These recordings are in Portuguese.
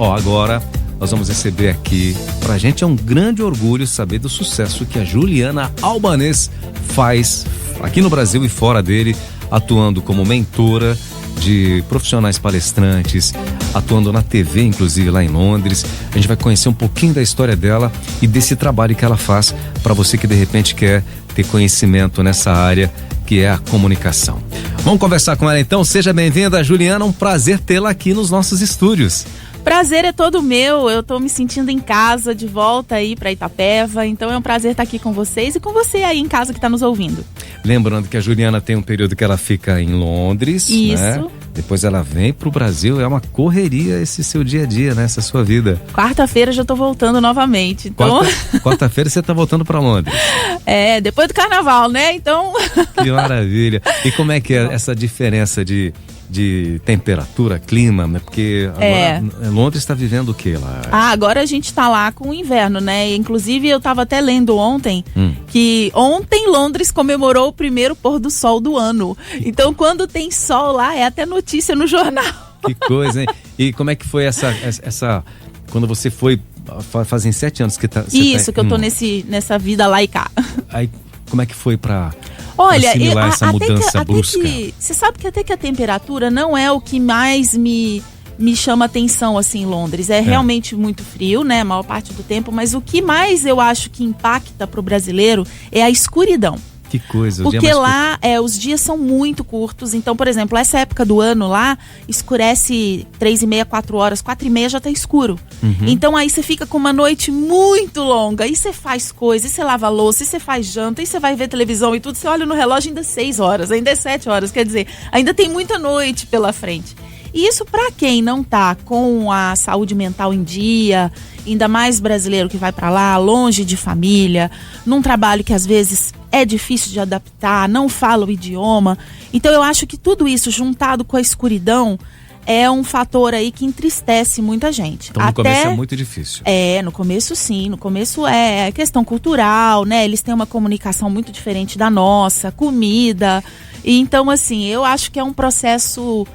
Agora nós vamos receber aqui, pra gente é um grande orgulho saber do sucesso que a Juliana Albanês faz aqui no Brasil e fora dele, atuando como mentora de profissionais palestrantes, atuando na TV, inclusive lá em Londres. A gente vai conhecer um pouquinho da história dela e desse trabalho que ela faz para você que de repente quer ter conhecimento nessa área que é a comunicação. Vamos conversar com ela então. Seja bem-vinda, Juliana, um prazer tê-la aqui nos nossos estúdios. Prazer é todo meu, eu tô me sentindo em casa, de volta aí pra Itapeva, então é um prazer estar aqui com vocês e com você aí em casa que tá nos ouvindo. Lembrando que a Juliana tem um período que ela fica em Londres, isso, né? Depois ela vem pro Brasil, é uma correria esse seu dia a dia, né? Essa sua vida. Quarta-feira já tô voltando novamente, então... Quarta-feira você tá voltando pra Londres. Depois do carnaval, né? Então... Que maravilha. E como é que é essa diferença de temperatura, clima, né? Porque agora Londres está vivendo o que lá? Agora a gente está lá com o inverno, né? Inclusive eu estava até lendo ontem que ontem Londres comemorou o primeiro pôr do sol do ano. Então quando tem sol lá é até notícia no jornal. Que coisa, hein? E como é que foi essa quando você foi, fazem 7 anos que tá... Isso, que eu tô nessa vida lá e cá. Aí como é que foi pra... Olha, assimilar essa mudança brusca? Você sabe que até que a temperatura não é o que mais me chama atenção assim em Londres. É realmente muito frio, né, a maior parte do tempo, mas o que mais eu acho que impacta pro brasileiro é a escuridão. Que coisa, porque lá os dias são muito curtos. Então, por exemplo, essa época do ano lá escurece 3h30, 4 horas, 4h30 já tá escuro. Então aí você fica com uma noite muito longa. E você faz coisa, e você lava a louça, e você faz janta, e você vai ver televisão e tudo. Você olha no relógio, ainda é 6 horas, ainda é 7 horas. Quer dizer, ainda tem muita noite pela frente. E isso para quem não tá com a saúde mental em dia, ainda mais brasileiro que vai para lá, longe de família, num trabalho que às vezes é difícil de adaptar, não fala o idioma. Então eu acho que tudo isso juntado com a escuridão é um fator aí que entristece muita gente. Então no começo é muito difícil. No começo sim, no começo é questão cultural, né? Eles têm uma comunicação muito diferente da nossa, comida. E então assim, eu acho que é um processo...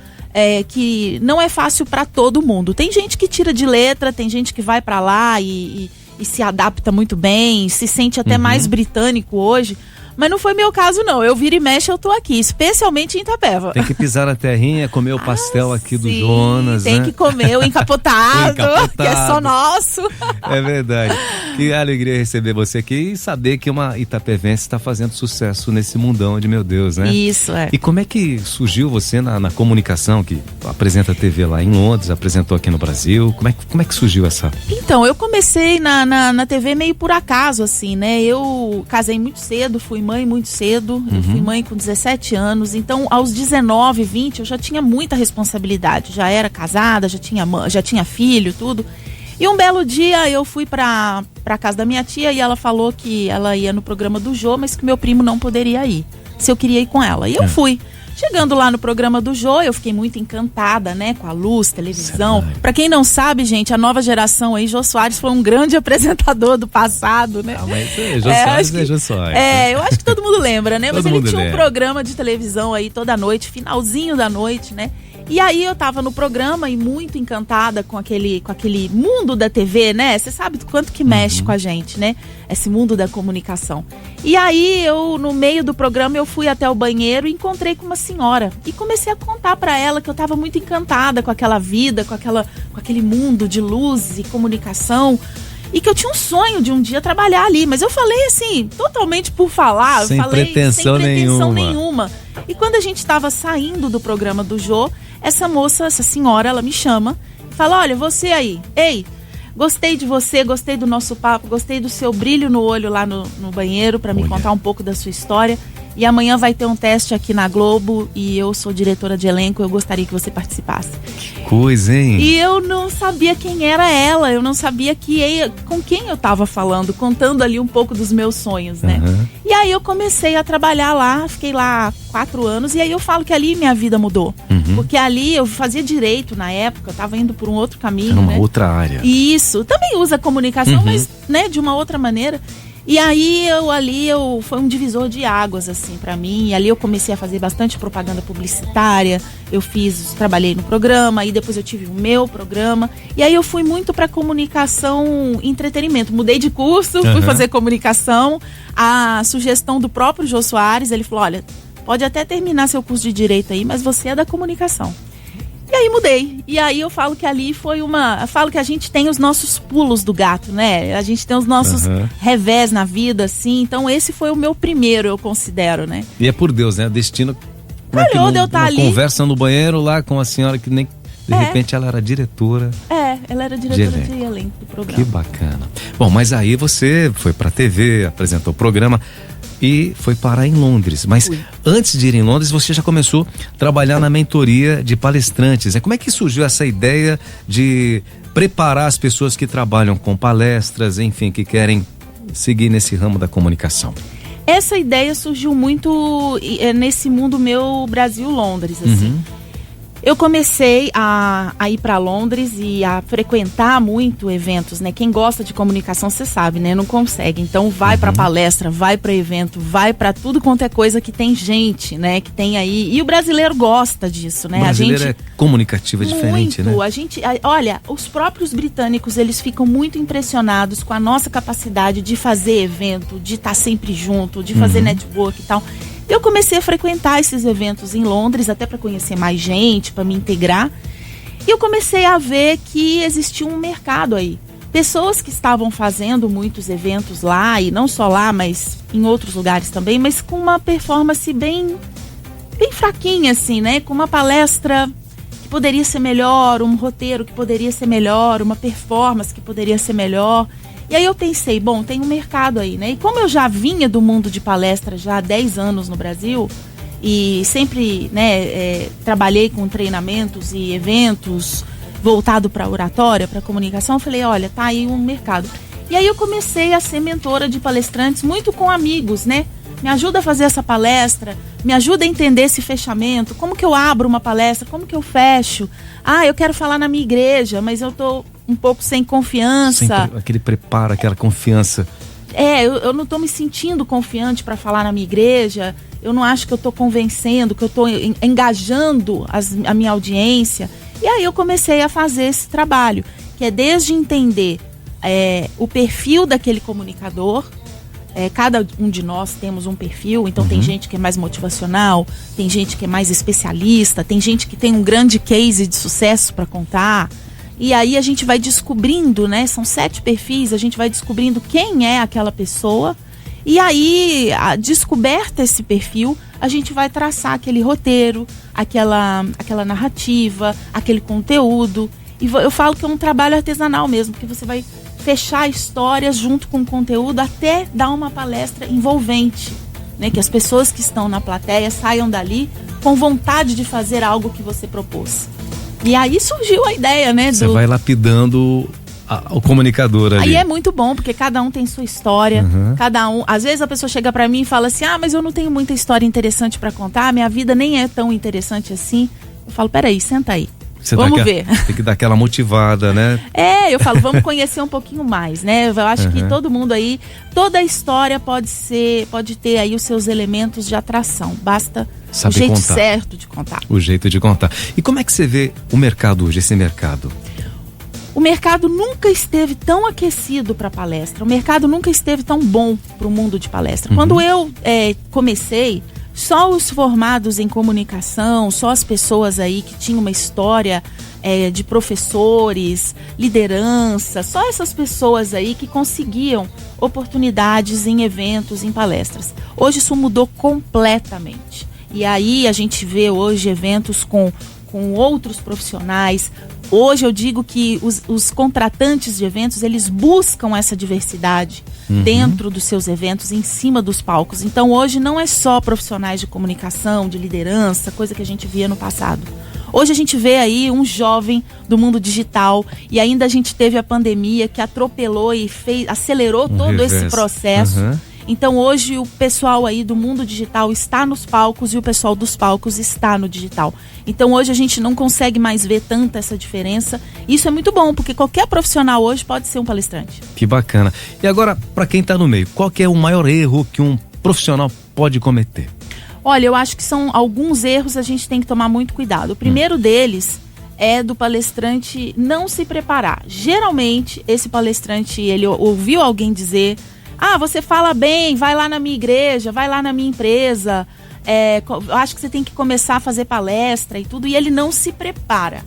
que não é fácil para todo mundo. Tem gente que tira de letra, tem gente que vai para lá e se adapta muito bem, se sente até mais britânico hoje. Mas não foi meu caso, não. Eu viro e mexe, eu tô aqui, especialmente em Itapeva. Tem que pisar na terrinha, comer o pastel aqui do Jonas, tem que comer o encapotado, que é só nosso. É verdade. Que alegria receber você aqui e saber que uma itapevense está fazendo sucesso nesse mundão de meu Deus, né? Isso, E como é que surgiu você na comunicação, que apresenta TV lá em Londres, apresentou aqui no Brasil? Como é que surgiu essa... Então, eu comecei na TV meio por acaso, assim, né? Eu casei muito cedo, fui mãe muito cedo, eu fui mãe com 17 anos, então aos 19, 20 eu já tinha muita responsabilidade, já era casada, já tinha filho, tudo. E um belo dia eu fui pra casa da minha tia e ela falou que ela ia no programa do Jô, mas que meu primo não poderia ir, se eu queria ir com ela. E eu fui. Chegando lá no programa do Jô, eu fiquei muito encantada, né, com a luz, televisão. Pra quem não sabe, gente, a nova geração aí, Jô Soares foi um grande apresentador do passado, né? Mas Jô Soares é Jô Soares. Eu acho que todo mundo lembra, né? Mas ele tinha um programa de televisão aí toda noite, finalzinho da noite, né? E aí eu tava no programa e muito encantada com aquele mundo da TV, né? Você sabe quanto que mexe com a gente, né? Esse mundo da comunicação. E aí eu, no meio do programa, eu fui até o banheiro e encontrei com uma senhora. E comecei a contar pra ela que eu tava muito encantada com aquela vida, com aquele mundo de luz e comunicação. E que eu tinha um sonho de um dia trabalhar ali. Mas eu falei assim, totalmente por falar. Sem pretensão nenhuma. E quando a gente tava saindo do programa do Jô, essa senhora, ela me chama e fala, olha, você aí, ei, gostei de você, gostei do nosso papo, gostei do seu brilho no olho lá no banheiro pra me contar um pouco da sua história. E amanhã vai ter um teste aqui na Globo e eu sou diretora de elenco, eu gostaria que você participasse. Que coisa, hein? E eu não sabia quem era ela, eu não sabia com quem eu tava falando, contando ali um pouco dos meus sonhos, né? E aí eu comecei a trabalhar lá, fiquei lá 4 anos e aí eu falo que ali minha vida mudou. Porque ali eu fazia direito na época, eu tava indo por um outro caminho, era uma outra área. Isso, também usa comunicação, mas né, de uma outra maneira. E aí foi um divisor de águas assim para mim. E ali eu comecei a fazer bastante propaganda publicitária. Trabalhei no programa, e depois eu tive o meu programa. E aí eu fui muito para comunicação e entretenimento. Mudei de curso, fui fazer comunicação. A sugestão do próprio Jô Soares, ele falou: olha, pode até terminar seu curso de direito aí, mas você é da comunicação. E aí mudei. E aí eu falo que ali foi falo que a gente tem os nossos pulos do gato, né? A gente tem os nossos revés na vida, assim. Então esse foi o meu primeiro, eu considero, né? E é por Deus, né? Destino. Calhou de eu estar ali. Conversa no banheiro lá com a senhora que nem... De repente ela era diretora. Ela era diretora de elenco do programa. Que bacana. Bom, mas aí você foi pra TV, apresentou o programa e foi parar em Londres. Mas antes de ir em Londres, você já começou a trabalhar na mentoria de palestrantes. Como é que surgiu essa ideia de preparar as pessoas que trabalham com palestras, enfim, que querem seguir nesse ramo da comunicação? Essa ideia surgiu muito nesse mundo meu Brasil-Londres, assim. Eu comecei a ir para Londres e a frequentar muito eventos, né? Quem gosta de comunicação, você sabe, né? Não consegue. Então vai para palestra, vai para evento, vai para tudo quanto é coisa que tem gente, né? Que tem aí. E o brasileiro gosta disso, né? O brasileiro é comunicativo, é diferente, né? Olha, os próprios britânicos, eles ficam muito impressionados com a nossa capacidade de fazer evento, de estar sempre junto, de fazer network e tal. Eu comecei a frequentar esses eventos em Londres, até para conhecer mais gente, para me integrar. E eu comecei a ver que existia um mercado aí. Pessoas que estavam fazendo muitos eventos lá, e não só lá, mas em outros lugares também, mas com uma performance bem fraquinha, assim, né? Com uma palestra que poderia ser melhor, um roteiro que poderia ser melhor, uma performance que poderia ser melhor. E aí eu pensei, bom, tem um mercado aí, né? E como eu já vinha do mundo de palestra já há 10 anos no Brasil, e sempre, né, trabalhei com treinamentos e eventos voltado para oratória, para comunicação, eu falei, olha, tá aí um mercado. E aí eu comecei a ser mentora de palestrantes, muito com amigos, né? Me ajuda a fazer essa palestra, me ajuda a entender esse fechamento, como que eu abro uma palestra, como que eu fecho. Eu quero falar na minha igreja, mas eu tô um pouco sem confiança. Aquele preparo, aquela confiança. Eu não tô me sentindo confiante para falar na minha igreja, eu não acho que eu tô convencendo, que eu tô engajando a minha audiência. E aí eu comecei a fazer esse trabalho, que é desde entender o perfil daquele comunicador. Cada um de nós temos um perfil, então tem gente que é mais motivacional, tem gente que é mais especialista, tem gente que tem um grande case de sucesso para contar. E aí a gente vai descobrindo, né? São 7 perfis, a gente vai descobrindo quem é aquela pessoa. E aí, descoberta esse perfil, a gente vai traçar aquele roteiro, aquela narrativa, aquele conteúdo. E eu falo que é um trabalho artesanal mesmo, porque você vai fechar histórias junto com o conteúdo até dar uma palestra envolvente, né? Que as pessoas que estão na plateia saiam dali com vontade de fazer algo que você propôs. E aí surgiu a ideia, né? Você vai lapidando o comunicador ali. Aí é muito bom, porque cada um tem sua história, cada um... Às vezes a pessoa chega pra mim e fala assim, mas eu não tenho muita história interessante pra contar, minha vida nem é tão interessante assim. Eu falo, peraí, senta aí. Vamos ver. Tem que dar aquela motivada, né? Eu falo, vamos conhecer um pouquinho mais, né? Eu acho que todo mundo aí, toda a história pode ter aí os seus elementos de atração. Basta saber o jeito contar. Certo de contar. O jeito de contar. E como é que você vê o mercado hoje, esse mercado? O mercado nunca esteve tão aquecido para palestra. O mercado nunca esteve tão bom para o mundo de palestra. Quando eu comecei, só os formados em comunicação, só as pessoas aí que tinham uma história de professores, liderança, só essas pessoas aí que conseguiam oportunidades em eventos, em palestras. Hoje isso mudou completamente. E aí a gente vê hoje eventos com outros profissionais. Hoje eu digo que os contratantes de eventos, eles buscam essa diversidade dentro dos seus eventos, em cima dos palcos. Então hoje não é só profissionais de comunicação, de liderança, coisa que a gente via no passado. Hoje a gente vê aí um jovem do mundo digital, e ainda a gente teve a pandemia que atropelou e acelerou todo esse processo. Então hoje o pessoal aí do mundo digital está nos palcos e o pessoal dos palcos está no digital. Então hoje a gente não consegue mais ver tanta essa diferença. Isso é muito bom, porque qualquer profissional hoje pode ser um palestrante. Que bacana. E agora, para quem está no meio, qual que é o maior erro que um profissional pode cometer? Olha, eu acho que são alguns erros, a gente tem que tomar muito cuidado. O primeiro deles é do palestrante não se preparar. Geralmente, esse palestrante, ele ouviu alguém dizer: você fala bem, vai lá na minha igreja, vai lá na minha empresa, eu acho que você tem que começar a fazer palestra e tudo, e ele não se prepara.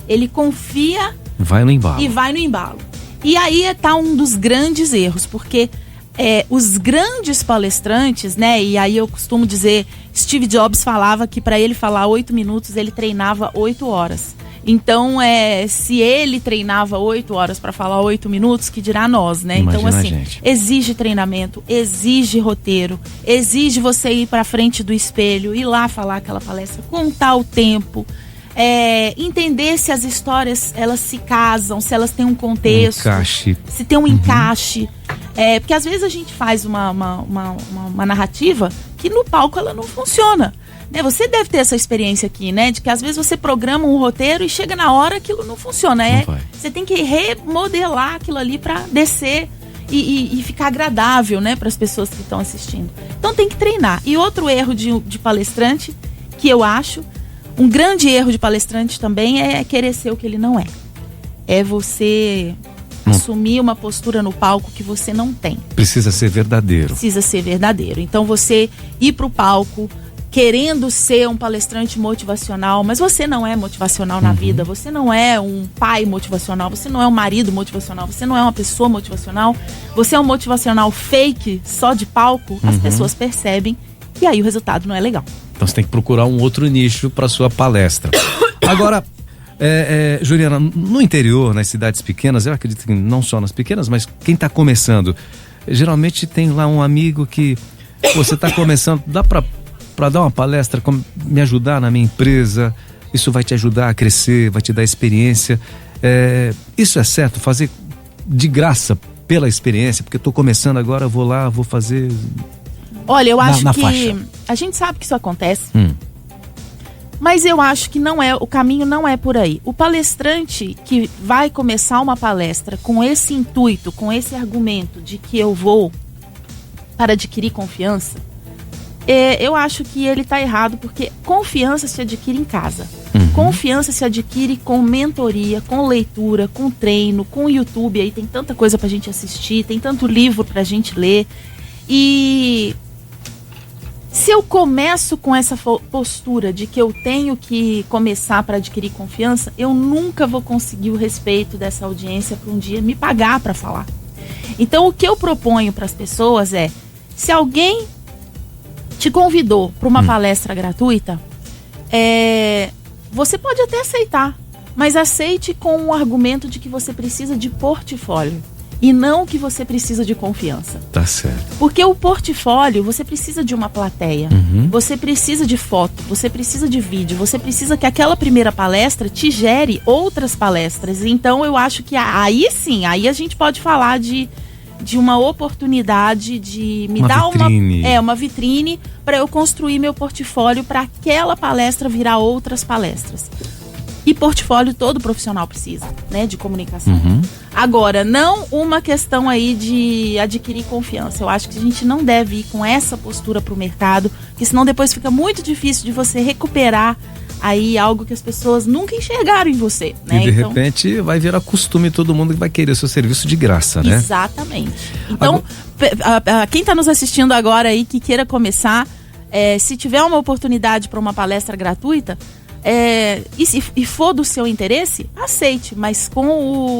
Ele confia vai no embalo. E vai no embalo. E aí está um dos grandes erros, porque os grandes palestrantes, né? E aí eu costumo dizer, Steve Jobs falava que para ele falar 8 minutos, ele treinava 8 horas. Então, se ele treinava 8 horas para falar 8 minutos, que dirá nós, né? Imagina, então, assim, gente. Exige treinamento, exige roteiro, exige você ir para frente do espelho, ir lá falar aquela palestra, contar o tempo, entender se as histórias, elas se casam, se elas têm um contexto, encaixe. Se tem um encaixe. Porque às vezes a gente faz uma narrativa que no palco ela não funciona. Você deve ter essa experiência aqui, né? De que às vezes você programa um roteiro e chega na hora aquilo não funciona. Você tem que remodelar aquilo ali para descer e ficar agradável, né, para as pessoas que estão assistindo. Então tem que treinar. E outro erro de palestrante, que eu acho, um grande erro de palestrante também, é querer ser o que ele não é. É você assumir uma postura no palco que você não tem. Precisa ser verdadeiro. Precisa ser verdadeiro. Então você ir pro palco querendo ser um palestrante motivacional, mas você não é motivacional na vida, você não é um pai motivacional, você não é um marido motivacional, você não é uma pessoa motivacional, você é um motivacional fake, só de palco, as pessoas percebem e aí o resultado não é legal. Então você tem que procurar um outro nicho para sua palestra. Agora, Juliana, no interior, nas cidades pequenas, eu acredito que não só nas pequenas, mas quem está começando, geralmente tem lá um amigo que você está começando, dá para dar uma palestra, me ajudar na minha empresa, isso vai te ajudar a crescer, vai te dar experiência. Isso é certo? Fazer de graça pela experiência, porque estou começando agora, vou lá, vou fazer. Olha, eu acho que faixa. A gente sabe que isso acontece, mas eu acho que o caminho não é por aí. O palestrante que vai começar uma palestra com esse intuito, com esse argumento de que eu vou para adquirir confiança, eu acho que ele está errado, porque confiança se adquire em casa. Confiança se adquire com mentoria, com leitura, com treino, com YouTube. Aí tem tanta coisa pra gente assistir, tem tanto livro pra gente ler. E se eu começo com essa postura de que eu tenho que começar para adquirir confiança, eu nunca vou conseguir o respeito dessa audiência para um dia me pagar para falar. Então o que eu proponho para as pessoas é, se alguém te convidou para uma palestra gratuita, você pode até aceitar, mas aceite com o argumento de que você precisa de portfólio e não que você precisa de confiança. Tá certo. Porque o portfólio, você precisa de uma plateia, você precisa de foto, você precisa de vídeo, você precisa que aquela primeira palestra te gere outras palestras. Então eu acho que aí sim, aí a gente pode falar de uma oportunidade de me dar uma vitrine para eu construir meu portfólio para aquela palestra virar outras palestras. E portfólio todo profissional precisa, né, de comunicação. Agora, não uma questão aí de adquirir confiança. Eu acho que a gente não deve ir com essa postura para o mercado, porque senão depois fica muito difícil de você recuperar aí algo que as pessoas nunca enxergaram em você, né? E de repente vai virar costume, todo mundo vai querer o seu serviço de graça, né? Exatamente. Então, quem está nos assistindo agora aí que queira começar, se tiver uma oportunidade para uma palestra gratuita, e for do seu interesse, aceite, mas com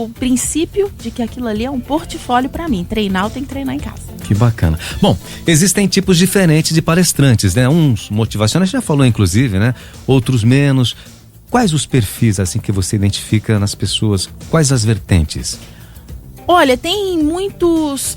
o princípio de que aquilo ali é um portfólio para mim. Treinar, eu tenho que treinar em casa. Que bacana. Bom, existem tipos diferentes de palestrantes, né? Uns motivacionais, já falou inclusive, né? Outros menos. Quais os perfis assim que você identifica nas pessoas? Quais as vertentes? Olha, tem muitos...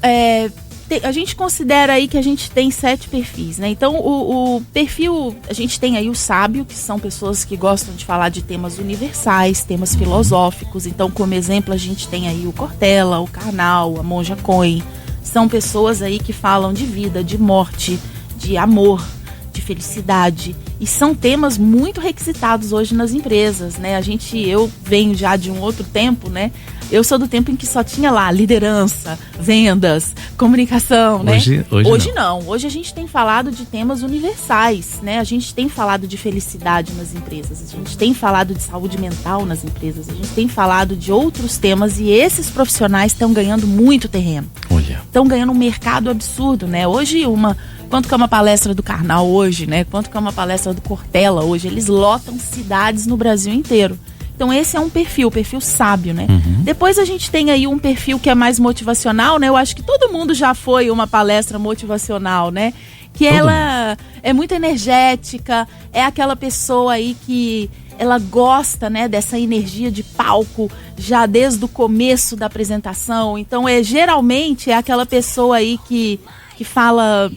a gente considera aí que a gente tem 7 perfis, né? Então, o perfil, a gente tem aí o sábio, que são pessoas que gostam de falar de temas universais, temas filosóficos. Então, como exemplo, a gente tem aí o Cortella, o Karnal, a Monja Coen. São pessoas aí que falam de vida, de morte, de amor, de felicidade. E são temas muito requisitados hoje nas empresas, né? Eu venho já de um outro tempo, né? Eu sou do tempo em que só tinha lá liderança, vendas, comunicação, né? Hoje não. Hoje a gente tem falado de temas universais, né? A gente tem falado de felicidade nas empresas, a gente tem falado de saúde mental nas empresas, a gente tem falado de outros temas e esses profissionais estão ganhando muito terreno. Estão ganhando um mercado absurdo, né? Hoje quanto que é uma palestra do Karnal hoje, né? Quanto que é uma palestra do Cortella hoje? Eles lotam cidades no Brasil inteiro. Então esse é um perfil sábio, né? Depois a gente tem aí um perfil que é mais motivacional, né? Eu acho que todo mundo já foi uma palestra motivacional, né? Que ela é muito energética, é aquela pessoa aí que ela gosta, né, dessa energia de palco já desde o começo da apresentação. Então geralmente é aquela pessoa aí que fala...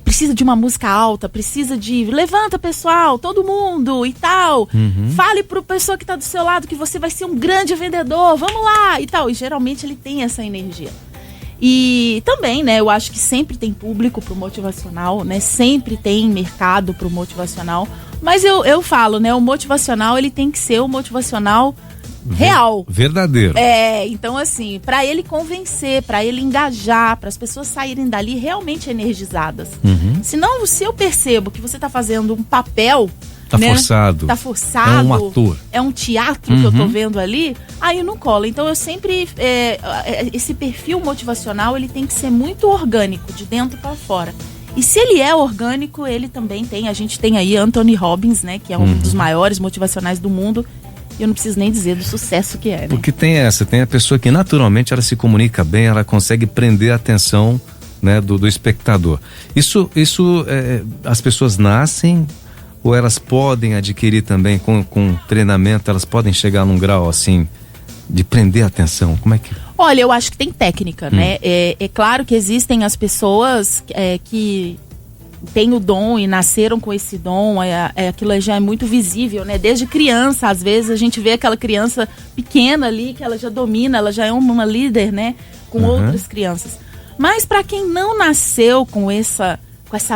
precisa de uma música alta, precisa de levanta pessoal, todo mundo e tal, fale pro pessoa que tá do seu lado que você vai ser um grande vendedor, vamos lá e tal, e geralmente ele tem essa energia. E também, né, eu acho que sempre tem público pro motivacional, né, sempre tem mercado pro motivacional, mas eu falo, né, o motivacional ele tem que ser o motivacional real. Verdadeiro. Então assim, para ele convencer, para ele engajar, para as pessoas saírem dali realmente energizadas. Senão, se eu percebo que você tá fazendo um papel, tá forçado. É um ator. É um teatro que eu tô vendo ali, aí não cola. Então eu sempre, esse perfil motivacional, ele tem que ser muito orgânico, de dentro para fora. E se ele é orgânico, ele também tem, a gente tem aí Anthony Robbins, né, que é um dos maiores motivacionais do mundo. Eu não preciso nem dizer do sucesso que é, né? Porque tem a pessoa que naturalmente ela se comunica bem, ela consegue prender a atenção, né, do espectador. Isso as pessoas nascem ou elas podem adquirir também com treinamento, elas podem chegar num grau assim de prender a atenção? Como é que... Olha, eu acho que tem técnica, né? É claro que existem as pessoas que têm o dom e nasceram com esse dom, aquilo já é muito visível, né? Desde criança, às vezes a gente vê aquela criança pequena ali, que ela já domina, ela já é uma líder, né? Com outras crianças. Mas para quem não nasceu com essa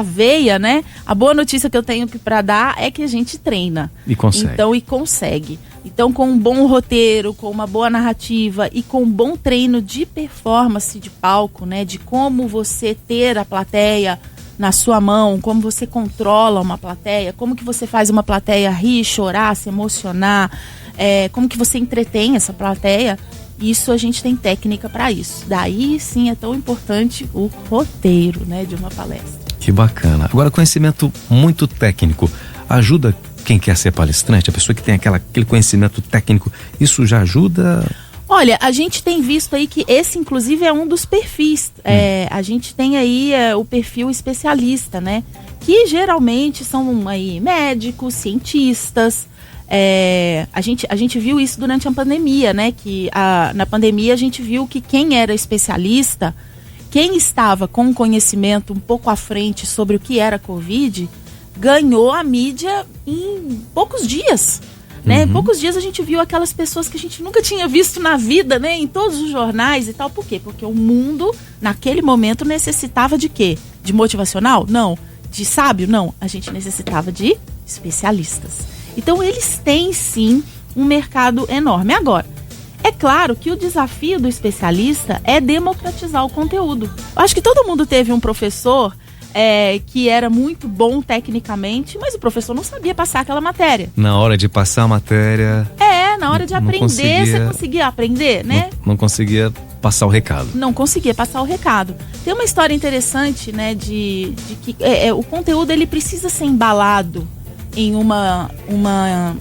veia, né? A boa notícia que eu tenho para dar é que a gente treina. E consegue. Consegue. Então, com um bom roteiro, com uma boa narrativa e com um bom treino de performance de palco, né? De como você ter a plateia na sua mão, como você controla uma plateia, como que você faz uma plateia rir, chorar, se emocionar, como que você entretém essa plateia. Isso a gente tem técnica para isso. Daí sim é tão importante o roteiro, né, de uma palestra. Que bacana. Agora, conhecimento muito técnico ajuda quem quer ser palestrante, a pessoa que tem aquele conhecimento técnico, isso já ajuda? Olha, a gente tem visto aí que esse, inclusive, é um dos perfis. A gente tem aí o perfil especialista, né? Que geralmente são aí médicos, cientistas. A gente viu isso durante a pandemia, né? Na pandemia a gente viu que quem era especialista, quem estava com um conhecimento um pouco à frente sobre o que era Covid, ganhou a mídia em poucos dias. Né? Em poucos dias a gente viu aquelas pessoas que a gente nunca tinha visto na vida, né? Em todos os jornais e tal. Por quê? Porque o mundo, naquele momento, necessitava de quê? De motivacional? Não. De sábio? Não. A gente necessitava de especialistas. Então, eles têm, sim, um mercado enorme. Agora, é claro que o desafio do especialista é democratizar o conteúdo. Eu acho que todo mundo teve um professor que era muito bom tecnicamente, mas o professor não sabia passar aquela matéria. Na hora de passar a matéria... na hora de aprender, você conseguia aprender, né? Não conseguia passar o recado. Não conseguia passar o recado. Tem uma história interessante, né, de que o conteúdo ele precisa ser embalado em uma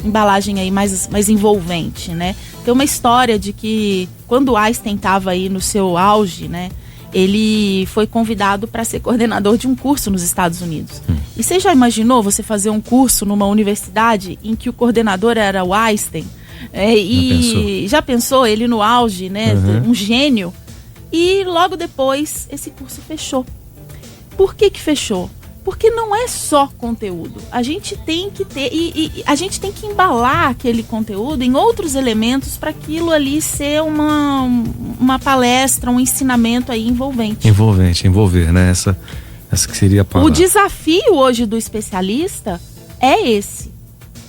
embalagem aí mais envolvente, né? Tem uma história de que quando Einstein estava aí no seu auge, né, ele foi convidado para ser coordenador de um curso nos Estados Unidos. E você já imaginou você fazer um curso numa universidade em que o coordenador era o Einstein? Já pensou ele no auge, né? Um gênio. E logo depois esse curso fechou. Por que fechou? Porque não é só conteúdo. A gente tem que ter e a gente tem que embalar aquele conteúdo em outros elementos para aquilo ali ser uma palestra, um ensinamento aí envolvente. Envolver, né? Essa que seria a palavra. O desafio hoje do especialista é esse.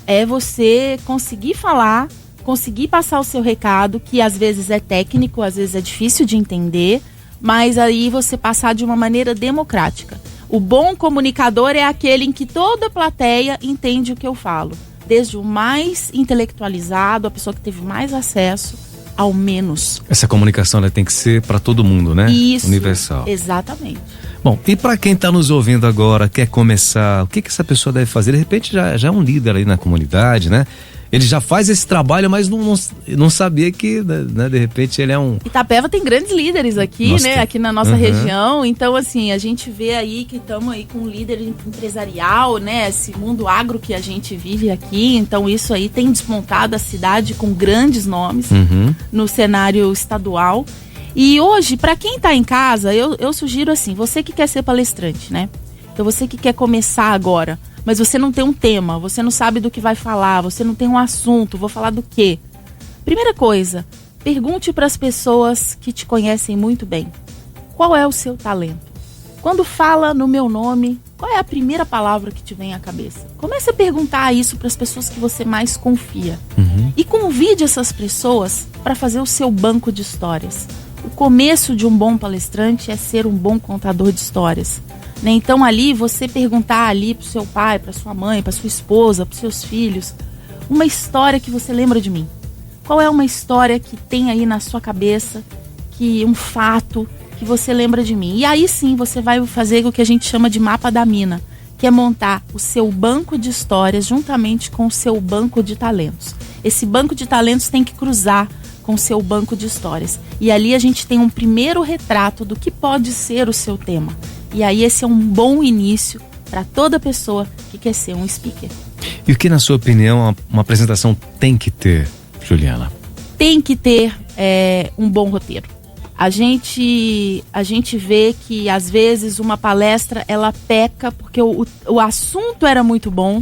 É você conseguir falar, conseguir passar o seu recado, que às vezes é técnico, às vezes é difícil de entender, mas aí você passar de uma maneira democrática. O bom comunicador é aquele em que toda a plateia entende o que eu falo. Desde o mais intelectualizado, a pessoa que teve mais acesso, ao menos. Essa comunicação, né, tem que ser para todo mundo, né? Isso, universal. Exatamente. Bom, e para quem está nos ouvindo agora, quer começar, o que essa pessoa deve fazer? De repente já é um líder aí na comunidade, né? Ele já faz esse trabalho, mas não sabia que, né, de repente, ele é um... Itapeva tem grandes líderes aqui, né? Aqui na nossa região. Então, assim, a gente vê aí que estamos aí com um líder empresarial, né? Esse mundo agro que a gente vive aqui. Então, isso aí tem despontado a cidade com grandes nomes no cenário estadual. E hoje, para quem está em casa, eu sugiro assim, você que quer ser palestrante, né? Então, você que quer começar agora, mas você não tem um tema, você não sabe do que vai falar, você não tem um assunto, vou falar do quê? Primeira coisa, pergunte para as pessoas que te conhecem muito bem, qual é o seu talento? Quando fala no meu nome, qual é a primeira palavra que te vem à cabeça? Comece a perguntar isso para as pessoas que você mais confia. E convide essas pessoas para fazer o seu banco de histórias. O começo de um bom palestrante é ser um bom contador de histórias. Né? Então ali você perguntar ali pro seu pai, pra sua mãe, pra sua esposa, pros seus filhos, uma história que você lembra de mim. Qual é uma história que tem aí na sua cabeça, um fato que você lembra de mim? E aí sim você vai fazer o que a gente chama de mapa da mina, que é montar o seu banco de histórias juntamente com o seu banco de talentos. Esse banco de talentos tem que cruzar com o seu banco de histórias. E ali a gente tem um primeiro retrato do que pode ser o seu tema. E aí esse é um bom início para toda pessoa que quer ser um speaker. E o que, na sua opinião, uma apresentação tem que ter, Juliana? Tem que ter um bom roteiro. A gente vê que às vezes uma palestra ela peca porque o assunto era muito bom,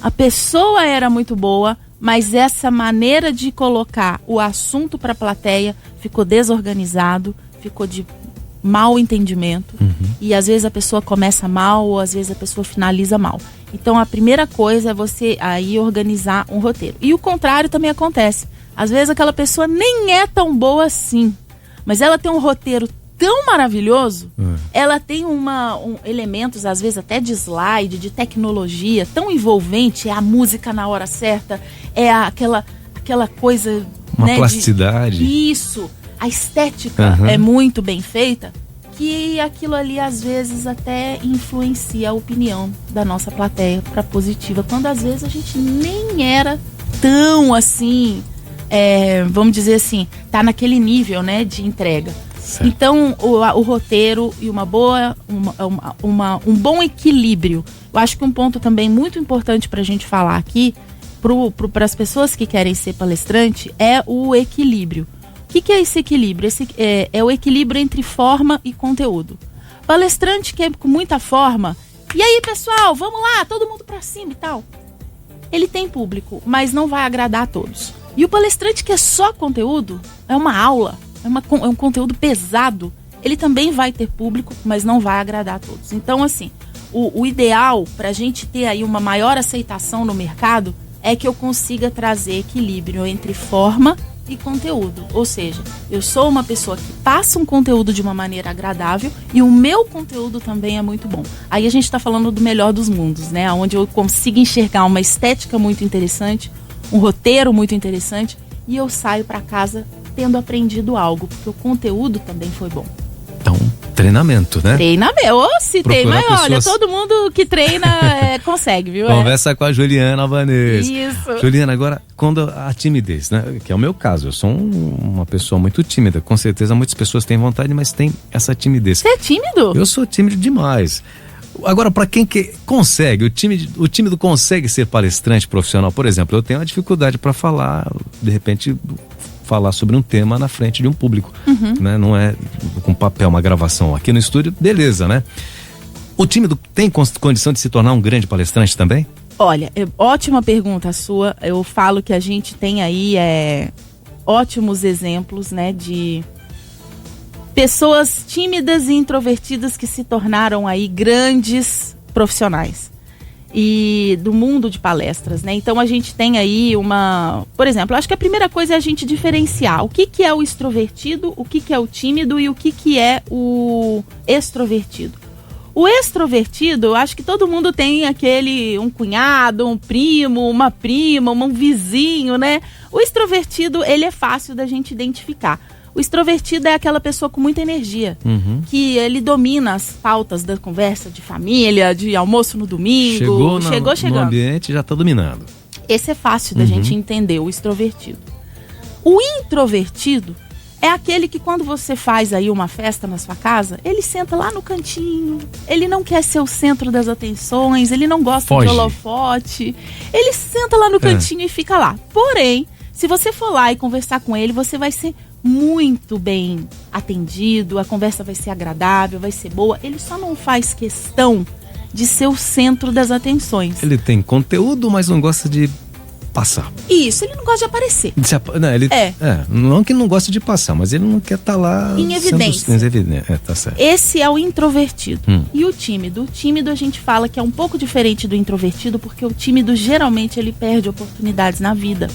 a pessoa era muito boa, mas essa maneira de colocar o assunto para a plateia ficou desorganizado, ficou de mau entendimento, e às vezes a pessoa começa mal ou às vezes a pessoa finaliza mal. Então a primeira coisa é você aí organizar um roteiro. E o contrário também acontece. Às vezes aquela pessoa nem é tão boa assim, mas ela tem um roteiro tão maravilhoso, ela tem elementos às vezes até de slide, de tecnologia, tão envolvente, é a música na hora certa, é aquela coisa... Uma, né, plasticidade. Isso. A estética é muito bem feita, que aquilo ali às vezes até influencia a opinião da nossa plateia para positiva, quando às vezes a gente nem era tão assim, vamos dizer assim, tá naquele nível, né, de entrega. Certo. Então o roteiro e um bom equilíbrio. Eu acho que um ponto também muito importante para a gente falar aqui, para as pessoas que querem ser palestrante, é o equilíbrio. O que é esse equilíbrio? É o equilíbrio entre forma e conteúdo. Palestrante que é com muita forma, e aí pessoal, vamos lá, todo mundo pra cima e tal. Ele tem público, mas não vai agradar a todos. E o palestrante que é só conteúdo, é uma aula, é um conteúdo pesado, ele também vai ter público, mas não vai agradar a todos. Então assim, o ideal pra gente ter aí uma maior aceitação no mercado é que eu consiga trazer equilíbrio entre forma e conteúdo, ou seja, eu sou uma pessoa que passa um conteúdo de uma maneira agradável e o meu conteúdo também é muito bom. Aí a gente está falando do melhor dos mundos, né? Onde eu consigo enxergar uma estética muito interessante, um roteiro muito interessante e eu saio para casa tendo aprendido algo, porque o conteúdo também foi bom. Então, treinamento, né? Treinamento. Se treina, olha, todo mundo que treina consegue, viu? Conversa com a Juliana Albanês. Isso. Juliana, agora, quando a timidez, né? Que é o meu caso, eu sou uma pessoa muito tímida. Com certeza muitas pessoas têm vontade, mas tem essa timidez. Você é tímido? Eu sou tímido demais. Agora, para quem consegue, o tímido consegue ser palestrante profissional, por exemplo, eu tenho uma dificuldade para falar, de repente... falar sobre um tema na frente de um público, né? Não é com papel, uma gravação aqui no estúdio, beleza, né? O tímido tem condição de se tornar um grande palestrante também? Olha, ótima pergunta sua. Eu falo que a gente tem aí ótimos exemplos, né, de pessoas tímidas e introvertidas que se tornaram aí grandes profissionais e do mundo de palestras, né? Então a gente tem aí por exemplo, acho que a primeira coisa é a gente diferenciar o que é o extrovertido, o que é o tímido e o que é o extrovertido. O extrovertido, eu acho que todo mundo tem um cunhado, um primo, uma prima, um vizinho, né? O extrovertido, ele é fácil da gente identificar. O extrovertido é aquela pessoa com muita energia, que ele domina as pautas da conversa de família, de almoço no domingo. Chegou chegando. No ambiente já está dominando. Esse é fácil da gente entender, o extrovertido. O introvertido é aquele que quando você faz aí uma festa na sua casa, ele senta lá no cantinho, ele não quer ser o centro das atenções, ele não gosta de holofote, ele senta lá no cantinho e fica lá. Porém, se você for lá e conversar com ele, você vai ser muito bem atendido, a conversa vai ser agradável, vai ser boa. Ele só não faz questão de ser o centro das atenções. Ele tem conteúdo, mas não gosta de passar. Isso, ele não gosta de aparecer. Não que não goste de passar, mas ele não quer estar lá em evidência. Tá certo. Esse é o introvertido. E o tímido? O tímido a gente fala que é um pouco diferente do introvertido, porque o tímido geralmente ele perde oportunidades na vida,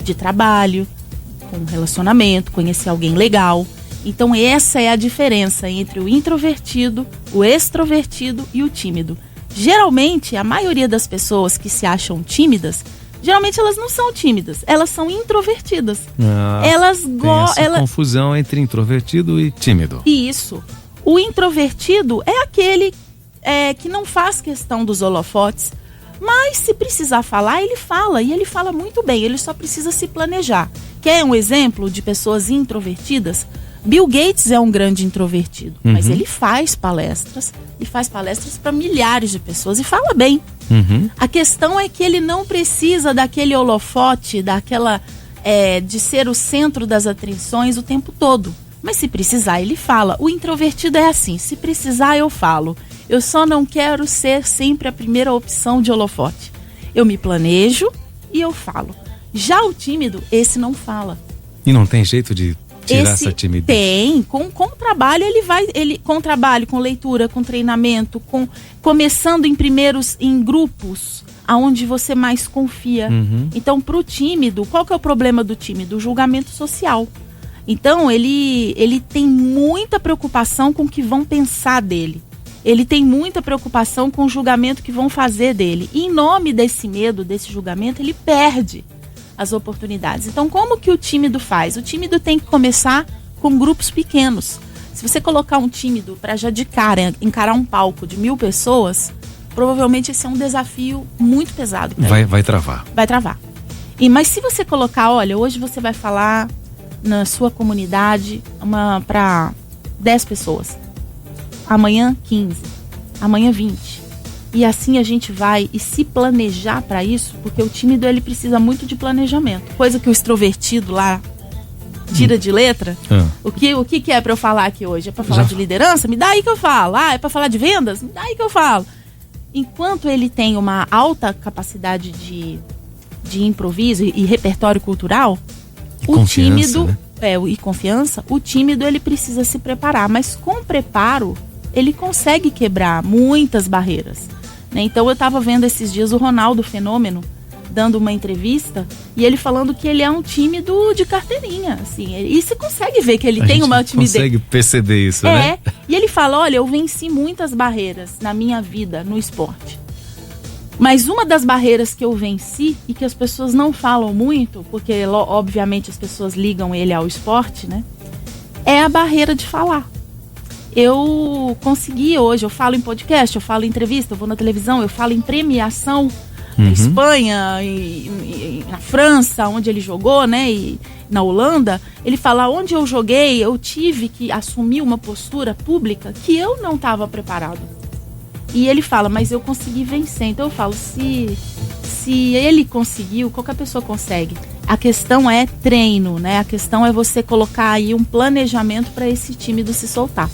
de trabalho, com relacionamento, conhecer alguém legal. Então essa é a diferença entre o introvertido, o extrovertido e o tímido. Geralmente, a maioria das pessoas que se acham tímidas, geralmente elas não são tímidas, elas são introvertidas. Tem essa confusão entre introvertido e tímido. Isso. O introvertido é aquele que não faz questão dos holofotes, mas se precisar falar, ele fala, e ele fala muito bem, ele só precisa se planejar. Quer um exemplo de pessoas introvertidas? Bill Gates é um grande introvertido, mas ele faz palestras, e faz palestras para milhares de pessoas e fala bem. A questão é que ele não precisa daquele holofote, de ser o centro das atenções o tempo todo. Mas se precisar, ele fala. O introvertido é assim, se precisar eu falo. Eu só não quero ser sempre a primeira opção de holofote. Eu me planejo e eu falo. Já o tímido, esse não fala. E não tem jeito de tirar essa timidez? Tem, com trabalho com trabalho, com leitura, com treinamento, começando em grupos aonde você mais confia. Então, para o tímido, qual que é o problema do tímido? O julgamento social. Então, ele tem muita preocupação com o que vão pensar dele. Ele tem muita preocupação com o julgamento que vão fazer dele. E em nome desse medo, desse julgamento, ele perde as oportunidades. Então, como que o tímido faz? O tímido tem que começar com grupos pequenos. Se você colocar um tímido para já de cara encarar um palco de 1000 pessoas, provavelmente esse é um desafio muito pesado. Vai travar. Vai travar. Mas se você colocar, olha, hoje você vai falar na sua comunidade para 10 pessoas. Amanhã 15, amanhã 20. E assim a gente vai e se planejar para isso, porque o tímido ele precisa muito de planejamento. Coisa que o extrovertido lá tira de letra. O que é para eu falar aqui hoje? É para falar de liderança? Me dá aí que eu falo. É para falar de vendas? Me dá aí que eu falo. Enquanto ele tem uma alta capacidade de improviso e repertório cultural, o tímido, né? E confiança, o tímido ele precisa se preparar, mas com preparo ele consegue quebrar muitas barreiras, né? Então eu estava vendo esses dias o Ronaldo Fenômeno dando uma entrevista e ele falando que ele é um tímido de carteirinha, assim, e você consegue ver que ele tem uma timidez. Consegue perceber isso, né? E ele fala, olha, eu venci muitas barreiras na minha vida no esporte, mas uma das barreiras que eu venci e que as pessoas não falam muito, porque obviamente as pessoas ligam ele ao esporte, né? É a barreira de falar. Eu consegui hoje, eu falo em podcast, eu falo em entrevista, eu vou na televisão, eu falo em premiação na Espanha, e na França, onde ele jogou, né? E na Holanda. Ele fala, onde eu joguei, eu tive que assumir uma postura pública que eu não estava preparado. E ele fala, mas eu consegui vencer. Então eu falo, se ele conseguiu, qualquer pessoa consegue. A questão é treino, né? A questão é você colocar aí um planejamento para esse tímido se soltar.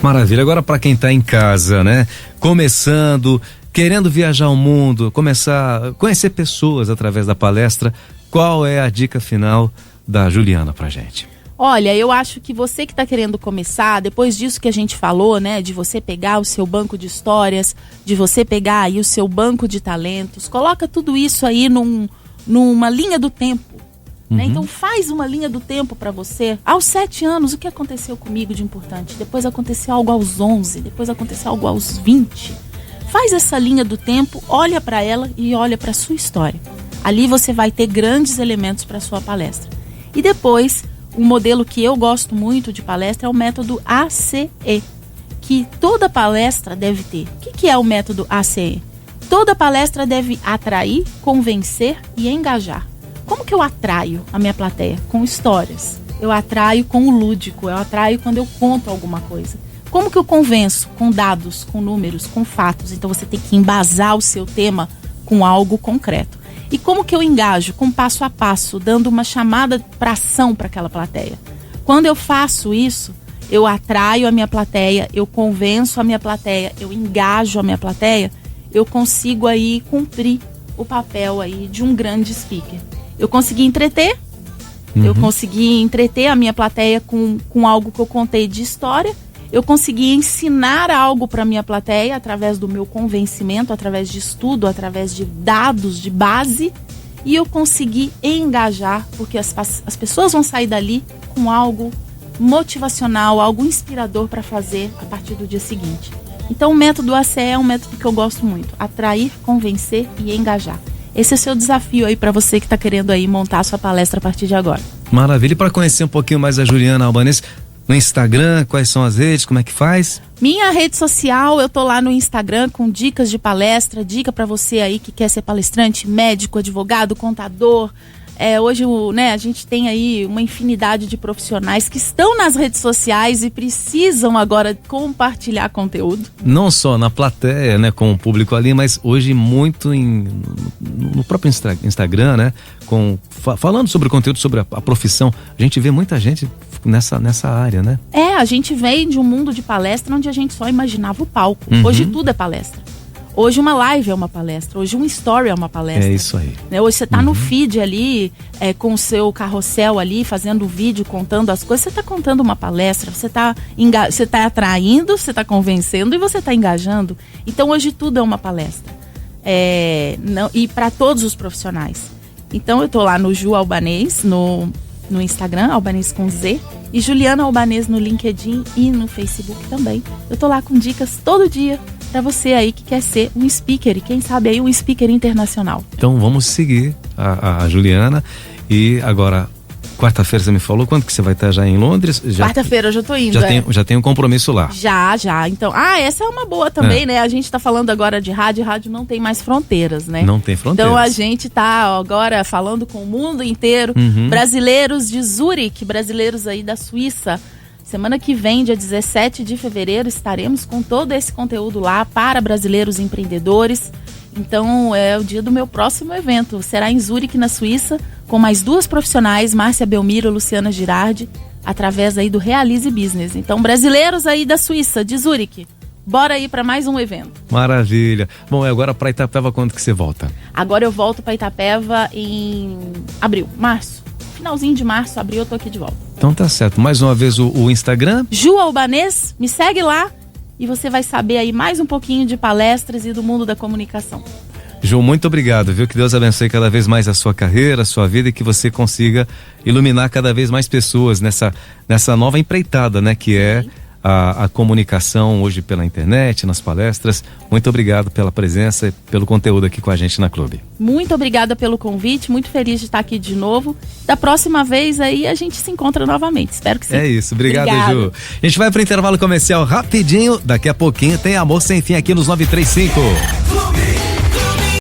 Maravilha. Agora, para quem está em casa, né? Começando, querendo viajar o mundo, começar a conhecer pessoas através da palestra, qual é a dica final da Juliana pra gente? Olha, eu acho que você que está querendo começar, depois disso que a gente falou, né, de você pegar o seu banco de histórias, de você pegar aí o seu banco de talentos, coloca tudo isso aí numa linha do tempo. Né? Então faz uma linha do tempo para você. Aos 7 anos, o que aconteceu comigo de importante? Depois aconteceu algo aos 11, depois aconteceu algo aos 20. Faz essa linha do tempo, olha para ela e olha para sua história. Ali você vai ter grandes elementos para sua palestra. E depois, um modelo que eu gosto muito de palestra é o método ACE, que toda palestra deve ter. O que é o método ACE? Toda palestra deve atrair, convencer e engajar. Como que eu atraio a minha plateia? Com histórias. Eu atraio com o lúdico, eu atraio quando eu conto alguma coisa. Como que eu convenço? Com dados, com números, com fatos. Então você tem que embasar o seu tema com algo concreto. E como que eu engajo? Com passo a passo, dando uma chamada para ação para aquela plateia. Quando eu faço isso, eu atraio a minha plateia, eu convenço a minha plateia, eu engajo a minha plateia, eu consigo aí cumprir o papel aí de um grande speaker. Eu consegui entreter, eu consegui entreter a minha plateia com algo que eu contei de história, eu consegui ensinar algo para a minha plateia através do meu convencimento, através de estudo, através de dados de base, e eu consegui engajar, porque as pessoas vão sair dali com algo motivacional, algo inspirador para fazer a partir do dia seguinte. Então o método ACE é um método que eu gosto muito, atrair, convencer e engajar. Esse é o seu desafio aí para você que está querendo aí montar a sua palestra a partir de agora. Maravilha. E para conhecer um pouquinho mais a Juliana Albanês, no Instagram, quais são as redes, como é que faz? Minha rede social, eu tô lá no Instagram com dicas de palestra, dica para você aí que quer ser palestrante, médico, advogado, contador. Hoje, né, a gente tem aí uma infinidade de profissionais que estão nas redes sociais e precisam agora compartilhar conteúdo. Não só na plateia, né, com o público ali, mas hoje muito no próprio Instagram, né, falando sobre o conteúdo, sobre a profissão. A gente vê muita gente nessa área, né? A gente vem de um mundo de palestra onde a gente só imaginava o palco. Hoje tudo é palestra. Hoje uma live é uma palestra, hoje um story é uma palestra. É isso aí. Hoje você tá no feed ali, com o seu carrossel ali, fazendo o vídeo, contando as coisas, você tá contando uma palestra, você tá atraindo, você tá convencendo e você tá engajando. Então hoje tudo é uma palestra. E para todos os profissionais. Então eu tô lá no Ju Albanês, no Instagram, Albanês com Z, e Juliana Albanês no LinkedIn e no Facebook também. Eu tô lá com dicas todo dia para você aí que quer ser um speaker e quem sabe aí um speaker internacional. Então vamos seguir a Juliana. E agora, quarta-feira você me falou, quando que você vai estar já em Londres? Quarta-feira eu já tô indo. Já tem um compromisso lá. Já. Então, essa é uma boa também, né? A gente tá falando agora de rádio, rádio não tem mais fronteiras, né? Não tem fronteiras. Então a gente tá agora falando com o mundo inteiro. Brasileiros de Zurique, brasileiros aí da Suíça. Semana que vem, dia 17 de fevereiro, estaremos com todo esse conteúdo lá para brasileiros empreendedores. Então é o dia do meu próximo evento. Será em Zurique, na Suíça, com mais 2 profissionais, Márcia Belmiro e Luciana Girardi, através aí do Realize Business. Então, brasileiros aí da Suíça, de Zurique, bora aí para mais um evento. Maravilha. Bom, e agora para Itapeva, quando que você volta? Agora eu volto para Itapeva em março. Finalzinho de março, abril, eu tô aqui de volta. Então tá certo. Mais uma vez o Instagram. Ju Albanês, me segue lá e você vai saber aí mais um pouquinho de palestras e do mundo da comunicação. Ju, muito obrigado, viu? Que Deus abençoe cada vez mais a sua carreira, a sua vida e que você consiga iluminar cada vez mais pessoas nessa nova empreitada, né? Que é a comunicação hoje pela internet, nas palestras. Muito obrigado pela presença e pelo conteúdo aqui com a gente na Clube. Muito obrigada pelo convite, muito feliz de estar aqui de novo. Da próxima vez aí a gente se encontra novamente, espero que sim. É isso, obrigado. Ju. A gente vai para o intervalo comercial rapidinho, daqui a pouquinho tem Amor Sem Fim aqui nos 935.